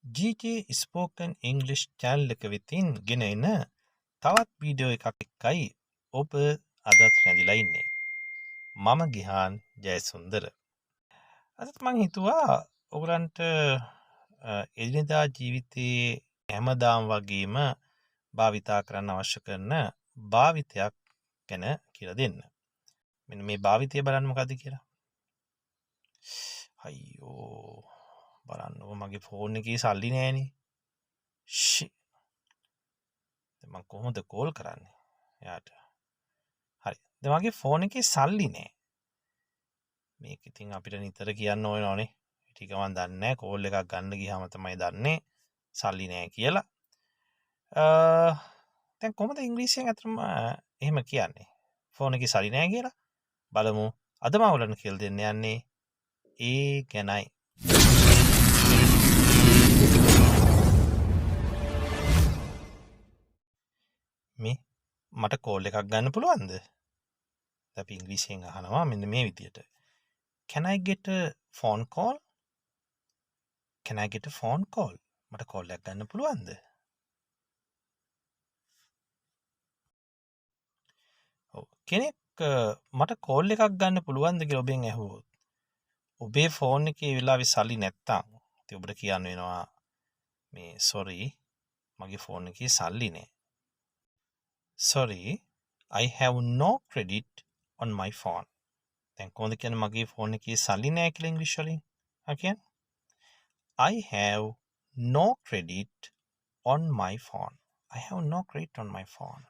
GT Spoken English channel එක වෙතින් ගෙන එන තවත් වීඩියෝ එකක් එක්කයි ඔබ අදත් රැඳිලා ඉන්නේ. මම ගිහාන් ජයසුන්දර. අදත් මං හිතුවා ඔයගලන්ට එදිනෙදා ජීවිතයේ හැමදාම වගේම භාවිතා කරන්න අවශ්‍ය කරන භාවිතයක් ගැන කියලා දෙන්න. මෙන්න මේ භාවිතය බලන්න මොකද්ද කියලා. අයියෝ බලන්නකො මගේ ෆෝන් එකේ සල්ලි නෑනේ. ෂි. දැන් මම කොහොමද කෝල් කරන්නේ? එයාට. හරි. දැන් මගේ ෆෝන් එකේ සල්ලි නෑ. මේක ඉතින් අපිට නිතර කියන්න ඕනනේ. ටික මම දන්නේ නෑ කෝල් එකක් ගන්න ගියාම තමයි දන්නේ සල්ලි නෑ කියලා. දැන් කොහොමද ඉංග්‍රීසියෙන් අතරම එහෙම කියන්නේ? ෆෝන් එකේ සල්ලි නෑ කියලා. බලමු. අද මම ඔයගලන්ට කියලා දෙන්න යන්නේ ඒ ගැනයි. මේ මට කෝල් එකක් ගන්න පුළුවන්ද? අපි ඉංග්‍රීසියෙන් අහනවා මෙන්න මේ විදියට. Can I get a phone call? Can I get a phone call? මට කෝල් එකක් ගන්න පුළුවන්ද? ඔව් කෙනෙක් මට කෝල් එකක් ගන්න පුළුවන්ද කියලා ඔබෙන් ඇහුවොත් ඔබේ ෆෝන් එකේ ඒ වෙලාවේ සල්ලි නැත්තම් ඉතින් ඔබට කියන්න වෙනවා මේ sorry මගේ ෆෝන් එකේ සල්ලි නැහැ. Sorry, I have no credit on my phone. දැන් කොහොමද කියන්නේ මගේ ෆෝන් එකේ සල්ලි නැහැ කියලා ඉංග්‍රීසි වලින්? කියන්නේ I have no credit on my phone. I have no credit on my phone.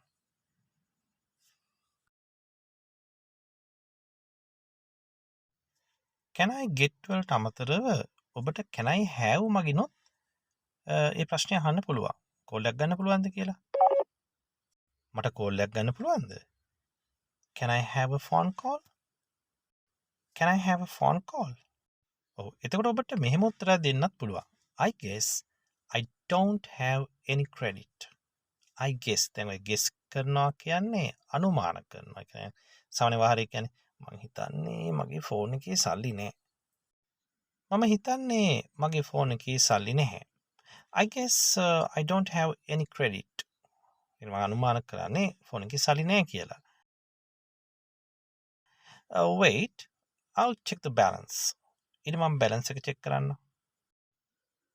Can I get වලට අමතරව ඔබට can I have මගිනොත් ඒ ප්‍රශ්නේ අහන්න පුළුවන්. කෝල් එකක් ගන්න පුළුවන්ද කියලා? මට කෝල් එකක් ගන්න පුළුවන්ද? Can I have a phone call? Can I have a phone call? ඔව් එතකොට ඔබට මෙහෙම උත්තරයක් දෙන්නත් පුළුවන්. I guess I don't have any credit. I guess දැන් ඔය guess කරනවා කියන්නේ අනුමාන කරනවා. ඒ කියන්නේ සාමාන්‍ය වහරේ කියන්නේ මං හිතන්නේ මගේ ෆෝන් එකේ සල්ලි නැහැ. මම හිතන්නේ මගේ ෆෝන් එකේ සල්ලි නැහැ. I guess I don't have any credit. මම අනුමාන කරන්නේ ෆෝන් එකේ සල්ලි නැහැ කියලා. Wait, I'll check the balance. ඊට මම බැලන්ස් එක චෙක් කරන්න.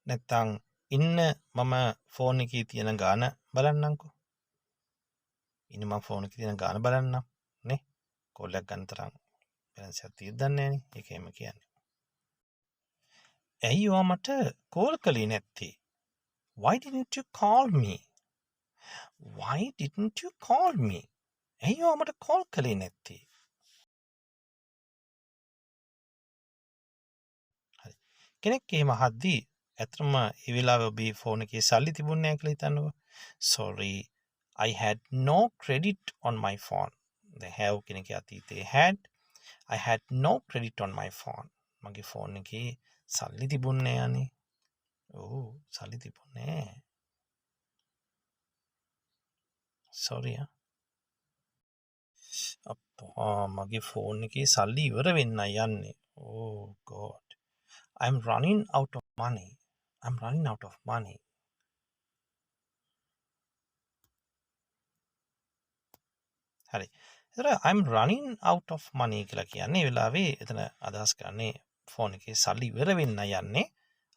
නැත්තම් ඉන්න මම ෆෝන් එකේ තියෙන ගාන බලන්නම්කෝ. ඉන්න මම ෆෝන් එකේ තියෙන ගාන බලන්නම් නේ. කෝල් එකක් ගන්න තරම් බැලන්ස් එකක් තියෙද්ද දන්නේ නෑනේ. ඒක එහෙම කියන්නේ. ඇයි ඔයා මට කෝල් කළේ නැත්තේ? Why didn't you call me? Why didn't you call me? ඇයි ඔයා මට කෝල් කළේ නැත්තේ? හරි. කෙනෙක් එහෙම අහද්දී ඇත්තම ඒ වෙලාවේ ඔබේ ෆෝන් එකේ සල්ලි තිබුණේ නැහැ කියලා හිතන්නකෝ. Sorry, I had no credit on my phone. The have කියන එකේ අතීතයේ I had no credit on my phone. මගේ ෆෝන් එකේ සල්ලි තිබුණේ නැහැ අනේ. ඔව් සල්ලි තිබුණේ නැහැ. Sorry. අප්පා මගේ ෆෝන් එකේ සල්ලි ඉවර වෙන්නයි යන්නේ. Oh god. I'm running out of money. I'm running out of money. හරි. ඒතර I'm running out of money කියලා කියන්නේ ඒ වෙලාවේ එතන අදහස් කරන්නේ ෆෝන් එකේ සල්ලි ඉවර වෙන්නයි යන්නේ.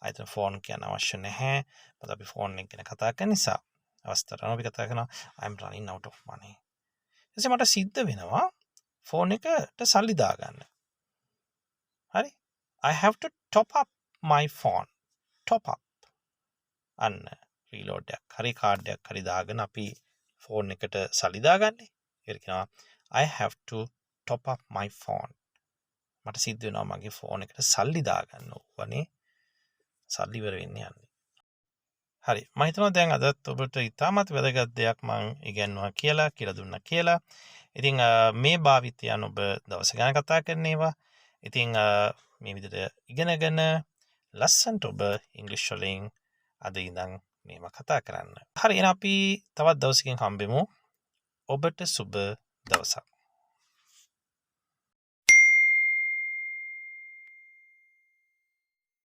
ආයතන ෆෝන් කියන්න අවශ්‍ය නැහැ. මොකද අපි ෆෝන් එක ගැන කතා කරන නිසා අවස්ථාවන අපි කතා කරනවා I'm running out of money. එතකොට මට සිද්ධ වෙනවා ෆෝන් එකට සල්ලි දාගන්න. හරි? I have to top up my phone. Top up. අන්න රීලෝඩ් එකක් හරි කාඩ් එකක් හරි දාගෙන අපි ෆෝන් එකට සල්ලි දාගන්නේ. ඒක කියනවා I have to top up my phone. මට සිද්ධ වෙනවා මගේ ෆෝන් එකට සල්ලි දාගන්න ඕනේ. සල්ලි ඉවර වෙන්න යන්නේ. හරි. මම හිතනවා දැන් අදත් ඔබට ඉතාමත් වැදගත් දෙයක් මම ඉගෙනුවා කියලා දුන්නා කියලා. ඉතින් මේ භාවිතයන් ඔබ දවස ගණන් කතා කරන ඒවා. ඉතින් මේ විදිහට ඉගෙනගෙන ලස්සන්ට ඔබ ඉංග්‍රීසි වලින් අද ඉඳන් මේව කතා කරන්න. හරි එහෙනම් අපි තවත් දවසකින් හම්බෙමු. ඔබට සුබ දවසක්.